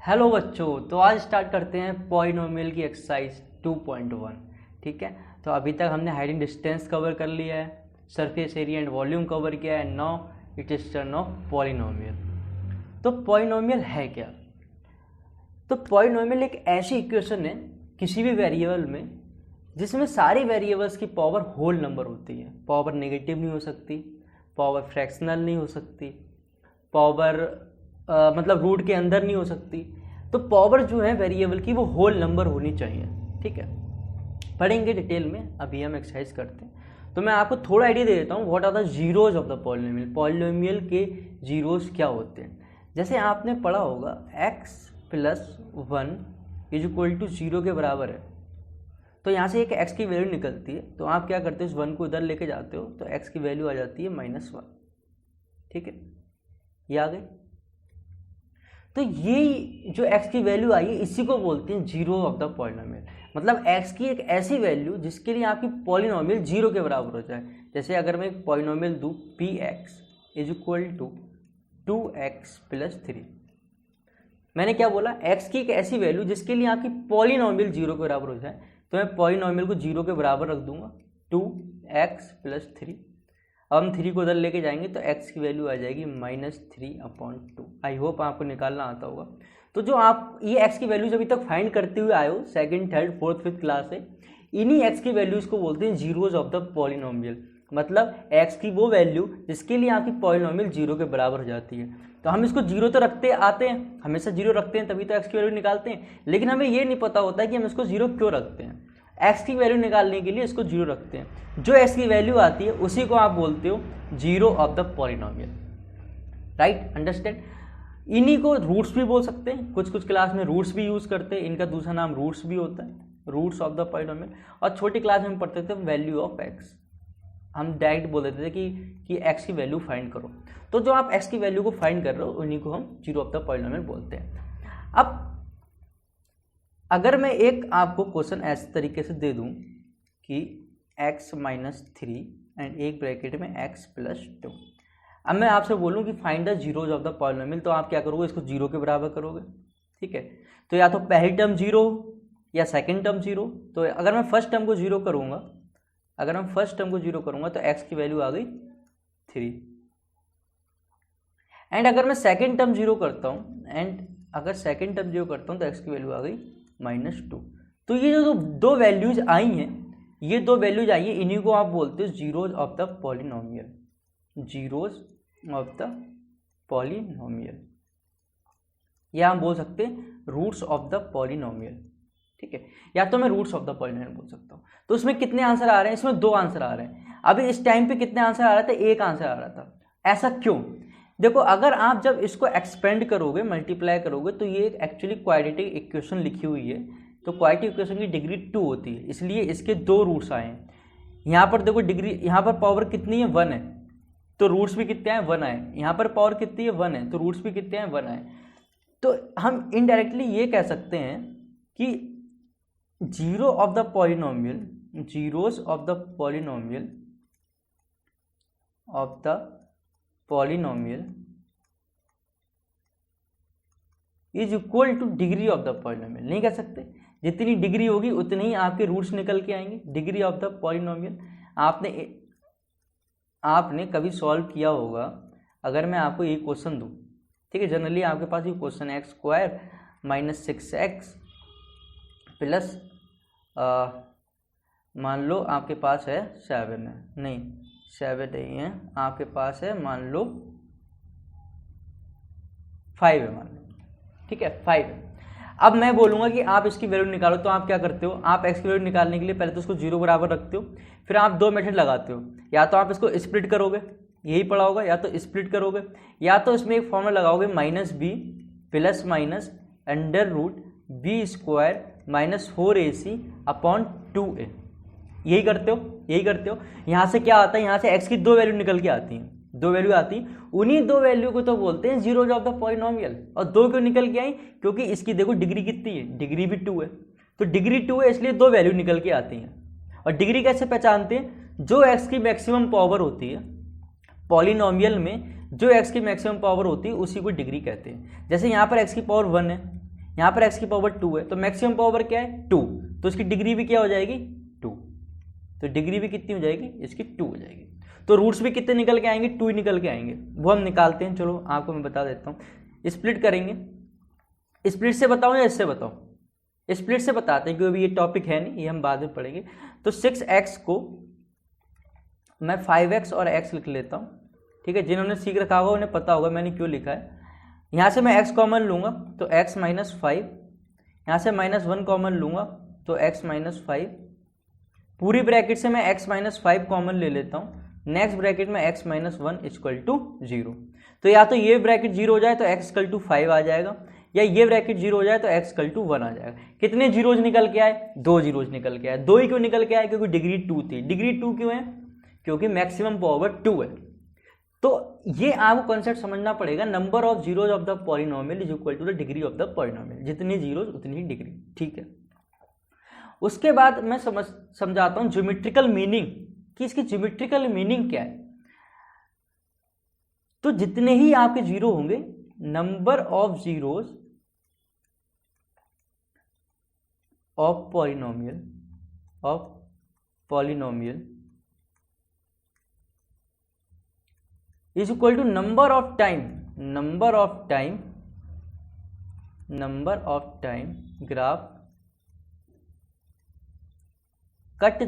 Hello बच्चों, तो आज स्टार्ट करते हैं पॉलिनोमियल की एक्सरसाइज 2.1। ठीक है, तो अभी तक हमने हाइट एंड डिस्टेंस कवर कर लिया है, surface area and volume cover किया है। Now it is turn off polynomial. तो पॉलिनोमियल है क्या? तो पॉलिनोमियल एक ऐसी इक्वेशन है किसी भी वेरिएबल में जिसमें सारी वेरिएबल्स की पावर होल नंबर होती है। पावर नेगेटिव नहीं हो सकती, पावर फ्रैक्शनल नहीं हो सकती, पावर मतलब रूट के अंदर नहीं हो सकती। तो पावर जो है वेरिएबल की वो होल नंबर होनी चाहिए। ठीक है, पढ़ेंगे डिटेल में, अभी हम एक्सरसाइज करते हैं। तो मैं आपको थोड़ा आइडिया दे देता हूँ what are the zeros of the polynomial. Polynomial के जीरोज क्या होते हैं? जैसे आपने पढ़ा होगा x + 1 = 0 के बराबर है। तो यहाँ से एक x की वैल्यू निकलती है, तो आप क्या करते हो, इस 1 को इधर लेके जाते हो तो x की वैल्यू आ जाती है -1। ठीक है, ये आ गई। तो ये जो x की वैल्यू आई है इसी को बोलते हैं जीरो ऑफ द पॉलिनोमियल। मतलब x की एक ऐसी वैल्यू जिसके लिए आपकी पॉलिनोमियल 0 के बराबर हो जाए। जैसे अगर मैं एक पॉलिनोमियल दूँ px = 2x + 3, मैंने क्या बोला, x की एक ऐसी वैल्यू जिसके लिए आपकी पॉलिनोमियल 0 के बराबर हो जाए। तो मैं पॉलिनोमियल को 0 के बराबर रख दूंगा, 2x + 3। अब हम 3 को उधर लेके जाएंगे तो x की वैल्यू आ जाएगी -3/2। आई होप आपको निकालना आता होगा। तो जो आप ये x की वैल्यूज अभी तक फाइंड करते हुए आए हो second, third, fourth, fifth class से, इन्हीं x की वैल्यूज को बोलते हैं जीरोज ऑफ द पॉलिनोमियल। मतलब x की वो वैल्यू जिसके लिए आपकी पॉलिनोमियल 0 के बराबर हो जाती है। तो हम इसको 0 तो रखते आते हैं, हमेशा 0 रखते हैं, तभी तो x की वैल्यू निकालते हैं। लेकिन हमें ये नहीं पता होता है कि हम इसको 0 क्यों रखते हैं। x की वैल्यू निकालने के लिए इसको 0 रखते हैं। जो x की वैल्यू आती है उसी को आप बोलते हो zero of the polynomial. Right, understand. इन्हीं को रूट्स भी बोल सकते हैं, कुछ क्लास में रूट्स भी यूज करते हैं। इनका दूसरा नाम रूट्स भी होता है, रूट्स ऑफ द पॉलिनोमियल। और छोटी क्लास में हम पढ़ते थे वैल्यू ऑफ x। हम डायरेक्ट बोल देते थे कि x की वैल्यू फाइंड करो। तो जो आप x की वैल्यू को फाइंड कर रहे हो उन्हीं को हम जीरो ऑफ द पॉलिनोमियल बोलते हैं। अब अगर मैं एक आपको क्वेश्चन ऐसे तरीके से दे दूं कि x - 3 एंड एक ब्रैकेट में x + 2। अब मैं आपसे बोलूं कि find the zeros of the polynomial, तो आप क्या करोगे, इसको 0 के बराबर करोगे। ठीक है, तो या तो पहली टर्म 0 या सेकंड टर्म 0। तो अगर मैं फर्स्ट टर्म को 0 करूंगा, तो x की वैल्यू आ गई 3। एंड अगर मैं सेकंड टर्म 0 करता हूं, तो x की वैल्यू आ गई -2। तो ये जो दो वैल्यूज आई हैं, इन्हीं को आप बोलते हो zeros of the polynomial. Zeros of the polynomial, या हम बोल सकते हैं रूट्स ऑफ द पॉलिनोमियल। ठीक है, या तो मैं रूट्स ऑफ द पॉलिनोमियल बोल सकता हूँ। तो इसमें कितने आंसर आ रहे हैं? इसमें 2 आंसर आ रहे हैं। अभी इस टाइम पे कितने आंसर आ रहे थे? 1 आंसर आ रहा था। ऐसा क्यों? देखो, अगर आप जब इसको एक्सपेंड करोगे, मल्टीप्लाई करोगे, तो ये एक्चुअली क्वाड्रेटिक इक्वेशन लिखी हुई है। तो क्वाड्रेटिक इक्वेशन की डिग्री 2 होती है, इसलिए इसके 2 रूट्स आए हैं। यहाँ पर देखो डिग्री, यहाँ पर पावर कितनी है? 1 है, तो रूट्स भी कितने हैं? 1 आए। यहाँ पर पावर कितनी है? 1 है, तो रूट्स भी कितने हैं? 1 आए। तो हम इनडायरेक्टली ये कह सकते हैं कि zero of the polynomial, zeros of the polynomial is equal two degree of the polynomial. नहीं कह सकते, जितनी डिग्री होगी उतने ही आपके रूट्स निकल के आएंगे। डिग्री ऑफ द पॉलिनोमियल आपने कभी सॉल्व किया होगा। अगर मैं आपको ये क्वेश्चन दूं, ठीक है, जनरली आपके पास ये क्वेश्चन है x² - 6x प्लस मान लो आपके पास है 7 है, नहीं 7 नहीं है, आपके पास है मान लो 5 है, मान लो। ठीक है, 5 है। अब मैं बोलूंगा कि आप इसकी वैल्यू निकालो, तो आप क्या करते हो, आप x की वैल्यू निकालने के लिए पहले तो उसको 0 बराबर रखते हो, फिर आप 2 मेथड लगाते हो। या तो आप इसको स्प्लिट करोगे, यही पढ़ा होगा, या तो स्प्लिट करोगे, या तो इसमें एक फॉर्मूला लगाओगे -b ± (b² - 4ac/2a। यही करते हो। यहाँ से क्या आता है, यहाँ से x की 2 वैल्यू निकल के आती हैं, 2 वैल्यू आती, उन्हीं 2 वैल्यू को तो बोलते हैं जीरोज ऑफ द पॉलिनोमियल। और 2 क्यों निकल के आई? क्योंकि इसकी देखो डिग्री कितनी है, डिग्री भी 2 है। तो डिग्री 2 है, इसलिए 2 वैल्यू निकल के आती हैं। और डिग्री कैसे पहचानते हैं? जो x की मैक्सिमम पावर होती है पॉलिनोमियल में, जो x की मैक्सिमम पावर होती है उसी को डिग्री कहते हैं। जैसे यहाँ पर x की पावर 1 है, यहाँ पर x की पावर 2 है, तो मैक्सिमम पावर क्या है 2, तो इसकी डिग्री भी क्या हो जाएगी 2, तो डिग्री भी कितनी हो जाएगी इसकी 2 हो जाएगी। तो रूट्स भी कितने निकल के आएंगे 2 ही निकल के आएंगे, वो हम निकालते हैं। चलो आपको मैं बता देता हूँ, स्प्लिट करेंगे। स्प्लिट से बताऊँ या इससे बताऊँ? स्प्लिट से बताते हैं क्योंकि अभी ये टॉपिक है नहीं, ये हम बाद में पढ़ेंगे। तो 6x को मैं 5x और x लिख लेता हूँ, ठीक है। जिन्होंने सीख रखा होगा उन्हें पता होगा मैंने क्यों लिखा है। यहाँ से मैं x कॉमन लूँगा तो x माइनस 5, यहाँ से -1 कॉमन लूँगा तो x माइनस 5, पूरी ब्रैकेट से मैं x माइनस 5 कॉमन ले लेता हूँ, नेक्स्ट ब्रैकेट में x माइनस 1 इक्वल टू 0। तो या तो ये ब्रैकेट 0 हो जाए तो x इक्वल टू 5 आ जाएगा, या ये ब्रैकेट 0 हो जाए तो x इक्वल टू 1 आ जाएगा। कितने जीरोज निकल के आए? 2 जीरोज निकल के आए। 2 ही क्यों निकल के आए? क्योंकि डिग्री 2 थी। डिग्री 2 क्यों है? क्योंकि मैक्सिमम पावर 2 है। तो ये आपको कॉन्सेप्ट समझना पड़ेगा, number of zeros of the polynomial is equal to the degree of the polynomial. जितनी जीरोज उतनी ही डिग्री, ठीक है। उसके बाद मैं समझाता हूँ ज्योमेट्रिकल मीनिंग, कि इसकी ज्योमेट्रिकल मीनिंग क्या है। तो जितने ही आपके जीरो होंगे, number of zeros of polynomial is equal to number of time graph cut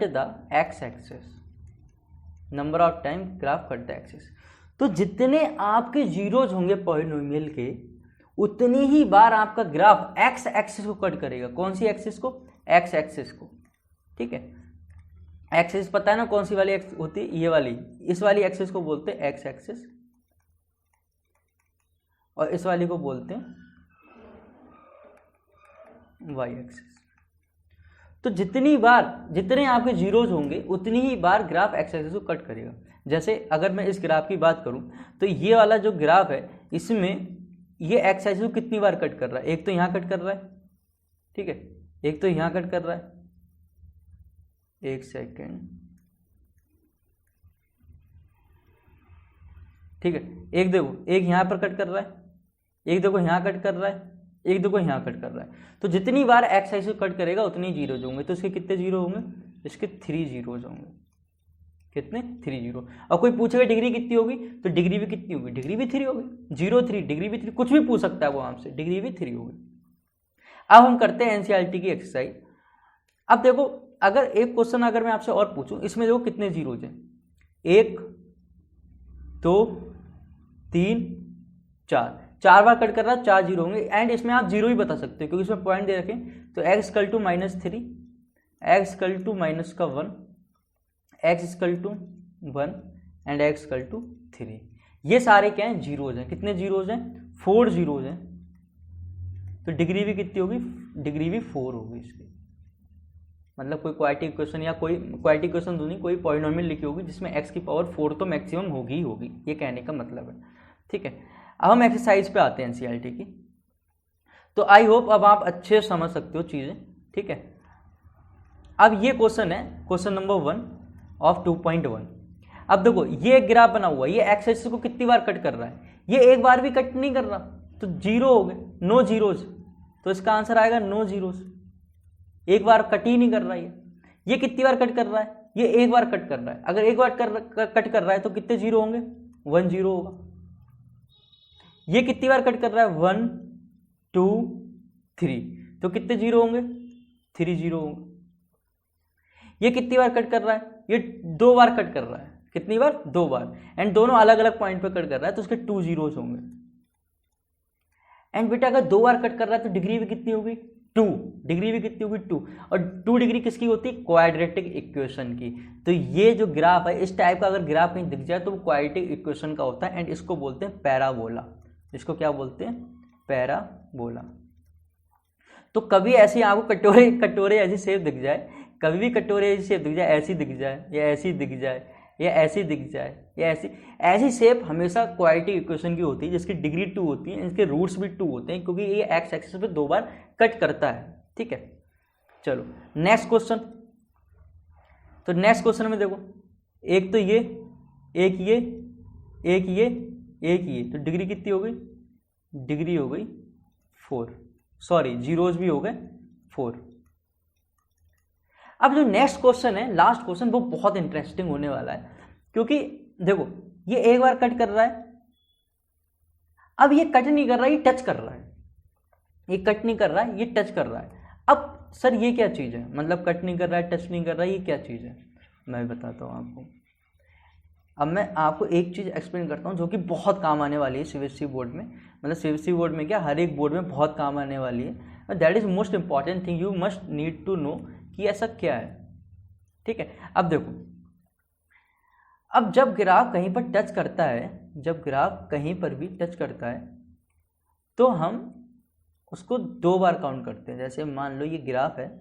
the x axis, number of time graph cut the axis. तो जितने आपके जीरोज होंगे पॉलिनोमियल के, उतनी ही बार आपका ग्राफ एक्स एक्सिस को कट करेगा। कौन सी एक्सिस को? एक्स एक्सिस को, ठीक है। एक्सिस पता है ना कौन सी वाली एक्स होती है? ये वाली, इस वाली एक्सिस को बोलते हैं एक्स एक्सिस, और इस वाली को बोलते हैं वाई एक्सिस। तो जितने आपके जीरोज होंगे उतनी ही बार ग्राफ एक्स एक्सिस को कट करेगा। जैसे अगर मैं इस ग्राफ की बात करूं तो ये वाला जो ग्राफ है, इसमें ये एक्स एक्सिस को कितनी बार कट कर रहा है? एक तो यहाँ कट कर रहा है, ठीक है, एक तो यहाँ कट कर रहा है, एक सेकेंड, ठीक है, एक देखो, एक यहाँ पर कट कर रहा है, एक देखो यहाँ कट कर रहा है, एक देखो यहाँ कट कर रहा है। तो जितनी बार एक्स एक्सिस कट करेगा उतनी जीरोज होंगे। तो इसके कितने जीरो होंगे? इसके 3 जीरोज होंगे। कितने? 3 जीरो। और कोई पूछेगा डिग्री कितनी होगी, तो डिग्री भी कितनी होगी? डिग्री भी 3 होगी। 0 3, डिग्री भी 3, कुछ भी पूछ सकता है वो आपसे, डिग्री भी 3 होगी। अब हम करते हैं एनसीईआरटी की एक्सरसाइज। अब देखो, अगर एक क्वेश्चन अगर मैं आपसे और पूछूं, इसमें देखो कितने जीरोज हैं, 1 2 3 4, 4 बार कट कर रहा है, 4 जीरो होंगे। एंड इसमें आप जीरो ही बता सकते हो क्योंकि इसमें पॉइंट दे रखें। तो x equal to -3, x equal to -1, x equal to 1 and x equal to 3। ये सारे क्या हैं? जीरोज हैं। कितने जीरोज हैं? 4 जीरोज हैं। तो डिग्री भी कितनी होगी? डिग्री भी 4 होगी इसकी। मतलब कोई क्वाड्रेटिक इक्वेशन, या कोई क्वाड्रेटिक इक्वेशन तो नहीं, कोई पॉलिनोमियल लिखी होगी जिसमें x की पावर 4 तो मैक्सिमम होगी ही होगी, ये कहने का मतलब है, ठीक है। अब हम एक्सरसाइज पे आते हैं एनसीईआरटी की। तो आई होप अब आप अच्छे से समझ सकते हो चीज़ें, ठीक है। अब ये क्वेश्चन है, क्वेश्चन नंबर 1 ऑफ 2.1। अब देखो, ये एक ग्राफ बना हुआ है, ये एक्स एक्सिस को कितनी बार कट कर रहा है? ये एक बार भी कट नहीं कर रहा, तो जीरो हो गए, नो जीरोज। तो इसका आंसर आएगा नो जीरोज। एक बार कट ही नहीं कर रहा है। ये कितनी बार कट कर रहा है? ये एक बार कट कर रहा है। अगर एक बार कट कर रहा है तो कितने जीरो होंगे? 1 जीरो होगा। ये कितनी बार कट कर रहा है? 1 2 3, तो कितने जीरो होंगे? 3 जीरो होंगे। ये कितनी बार कट कर रहा है? ये 2 बार कट कर रहा है। कितनी बार? 2 बार। एंड दोनों अलग अलग पॉइंट पे कट कर रहा है, तो उसके 2 जीरोज होंगे। एंड बेटा अगर 2 बार कट कर रहा है तो डिग्री भी कितनी होगी? 2। डिग्री भी कितनी होगी? 2। और 2 डिग्री किसकी होती है? क्वाड्रेटिक इक्वेशन की। तो ये जो ग्राफ है, इस टाइप का अगर ग्राफ कहीं दिख जाए तो वो क्वाड्रेटिक इक्वेशन का होता है। एंड इसको बोलते हैं पैराबोला। इसको क्या बोलते हैं? पैराबोला। तो कभी ऐसी आपको कटोरे ऐसी शेप दिख जाए, कभी भी कटोरे ऐसी शेप दिख जाए, ऐसी दिख जाए, या ऐसी दिख जाए, या ऐसी दिख जाए, या ऐसी शेप हमेशा क्वाड्रेटिक इक्वेशन की होती है, जिसकी डिग्री 2 होती है, इसके रूट्स भी 2 होते हैं, क्योंकि ये एक्स एक्सिस पे 2 बार कट करता है, ठीक है। चलो नेक्स्ट क्वेश्चन। तो नेक्स्ट क्वेश्चन में देखो, एक तो ये, एक ये, एक ये, एक ये, तो डिग्री कितनी हो गई? डिग्री हो गई 4, सॉरी जीरोज भी हो गए 4। अब जो नेक्स्ट क्वेश्चन है, लास्ट क्वेश्चन, वो बहुत इंटरेस्टिंग होने वाला है, क्योंकि देखो ये एक बार कट कर रहा है, अब ये कट नहीं कर रहा है, ये टच कर रहा है, ये कट नहीं कर रहा है, ये टच कर रहा है। अब सर ये क्या चीज़ है, मतलब कट नहीं कर रहा है, टच नहीं कर रहा है, ये क्या चीज़ है, मैं बताता हूँ आपको। अब मैं आपको एक चीज़ एक्सप्लेन करता हूँ जो कि बहुत काम आने वाली है सीबीएसई बोर्ड में, मतलब सीबीएसई बोर्ड में क्या, हर एक बोर्ड में बहुत काम आने वाली है। That is most important thing, you must need to know कि ऐसा क्या है। ठीक है, अब देखो, अब जब ग्राफ कहीं पर टच करता है, जब ग्राफ कहीं पर भी टच करता है तो हम उसको 2 बार काउंट करते हैं। जैसे मान लो ये ग्राफ है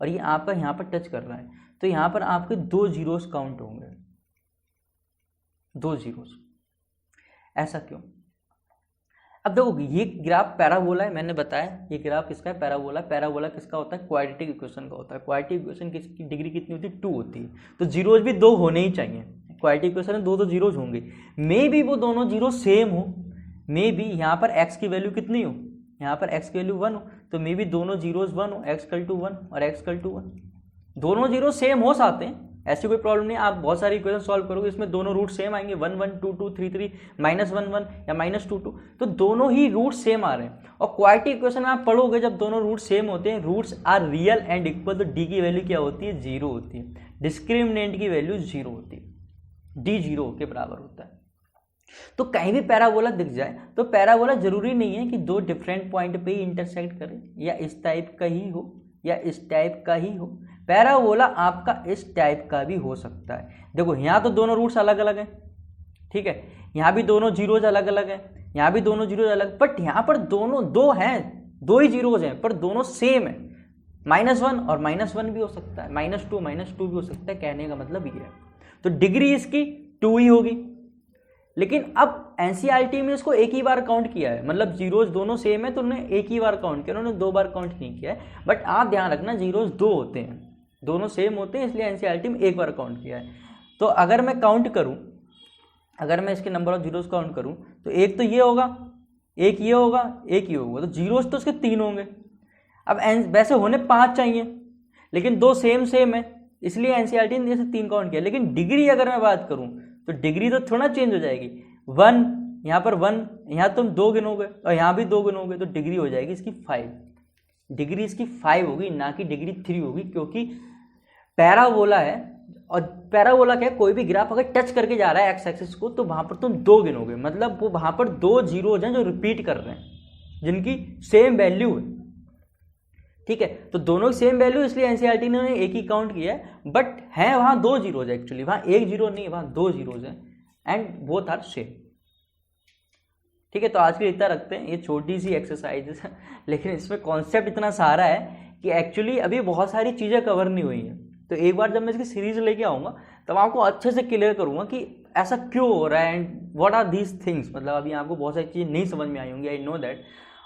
और ये आपका यहाँ पर टच कर रहा है, तो यहाँ पर आपके 2 जीरोस काउंट होंगे, 2 जीरोस। ऐसा क्यों? अब देखो ये ग्राफ पैराबोला है, मैंने बताया ये ग्राफ किसका है, पैराबोला। पैराबोला किसका होता है, क्वाड्रेटिक इक्वेशन का होता है। क्वाड्रेटिक इक्वेशन की डिग्री कितनी होती है, 2 होती है, तो जीरोज भी 2 होने ही चाहिए। क्वाड्रेटिक इक्वेशन में 2 जीरोज होंगे, मे बी वो दोनों जीरो सेम हो, मे बी यहाँ पर x की वैल्यू कितनी हो, यहाँ पर x की वैल्यू 1 हो, तो मे बी दोनों जीरोज 1 हो, x इक्वल टू 1 और x इक्वल टू 1, दोनों जीरो सेम हो सकते हैं, ऐसी कोई प्रॉब्लम नहीं। आप बहुत सारी इक्वेशन सॉल्व करोगे, इसमें दोनों रूट सेम आएंगे, 1 1 2 2 3 3 -1 1 या -2 2, तो दोनों ही रूट सेम आ रहे हैं। और क्वाड्रेटिक इक्वेशन में आप पढ़ोगे जब दोनों रूट सेम होते हैं, roots are real and equal, तो डी की वैल्यू क्या होती है, 0 होती है, डिस्क्रिमिनेंट की वैल्यू 0 होती है, डी 0 के बराबर होता है। तो कहीं भी पैराबोला दिख जाए तो पैराबोला जरूरी नहीं है कि 2 डिफरेंट पॉइंट पे ही इंटरसेक्ट करे, या इस टाइप का ही हो या इस टाइप का ही हो। पैराबोला आपका इस टाइप का भी हो सकता है। देखो यहाँ तो दोनों रूट्स अलग अलग हैं, ठीक है, यहाँ भी दोनों जीरोज अलग अलग हैं, यहाँ भी दोनों जीरोज अलग, बट यहाँ पर दोनों 2 हैं, 2 ही जीरोज हैं, पर दोनों सेम है। -1 और -1 भी हो सकता है, -2 -2 भी हो सकता है, कहने का मतलब ये है। तो डिग्री इसकी 2 ही होगी, लेकिन अब एनसीईआरटी में इसको एक ही बार काउंट किया है, मतलब जीरोज दोनों सेम है तो उन्होंने एक ही बार काउंट किया, उन्होंने 2 बार काउंट नहीं किया है। बट आप ध्यान रखना जीरोज 2 होते हैं, दोनों सेम होते हैं, इसलिए एनसीईआरटी में एक बार काउंट किया है। तो अगर मैं काउंट करूं, अगर मैं इसके नंबर ऑफ जीरोज काउंट करूं, तो एक तो ये होगा, एक ये होगा, एक ये होगा, तो जीरोज तो इसके 3 होंगे। अब वैसे होने 5 चाहिए, लेकिन 2 सेम है, इसलिए एनसीईआरटी ने जैसे 3 काउंट किया। लेकिन डिग्री अगर मैं बात करूं तो डिग्री तो थोड़ा चेंज हो जाएगी, 1 यहाँ पर 1, यहाँ तुम 2 गिनोगे और यहाँ भी 2 गिनोगे, तो डिग्री हो जाएगी इसकी 5, डिग्री इसकी 5 होगी, ना कि डिग्री 3 होगी, क्योंकि पैराबोला है। और पैराबोला क्या है, कोई भी ग्राफ अगर टच करके जा रहा है एक्स एक्सिस को, तो वहां पर तुम 2 गिनोगे, मतलब वो वहां पर 2 जीरोज हैं जो रिपीट कर रहे हैं, जिनकी सेम वैल्यू है, ठीक है। तो दोनों की सेम वैल्यू, इसलिए एनसीईआरटी ने एक ही काउंट किया है, बट है वहां 2 जीरोज एक्चुअली, वहां 1 जीरो नहीं, वहां 2 जीरोज है, एंड बोथ आर सेम, ठीक है। तो आज के लिए इतना रखते हैं, ये छोटी सी एक्सरसाइज है, लेकिन इसमें कॉन्सेप्ट इतना सारा है कि एक्चुअली अभी बहुत सारी चीज़ें कवर नहीं हुई हैं। तो एक बार जब मैं इसकी सीरीज लेके आऊँगा तब आपको अच्छे से क्लियर करूँगा कि ऐसा क्यों हो रहा है and what are these things. मतलब अभी आपको बहुत सारी चीज़ें नहीं समझ में आई होंगी, आई नो दैट,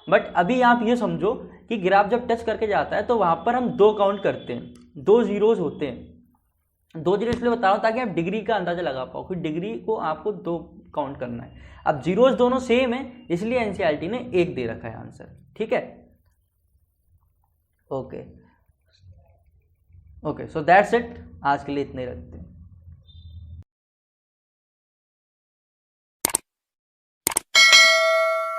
बट अभी आप ये समझो कि ग्राफ जब टच करके जाता है तो वहाँ पर हम 2 काउंट करते हैं, 2 जीरोज होते हैं। 2 जीरो इसलिए बता रहा हूँ ताकि आप डिग्री का अंदाजा लगा पाओ कि डिग्री को आपको 2 काउंट करना है। अब जीरोज दोनों सेम है, इसलिए एनसीईआरटी ने 1 दे रखा है आंसर, ठीक है। ओके, सो दैट्स इट, आज के लिए इतने ही रखते हैं।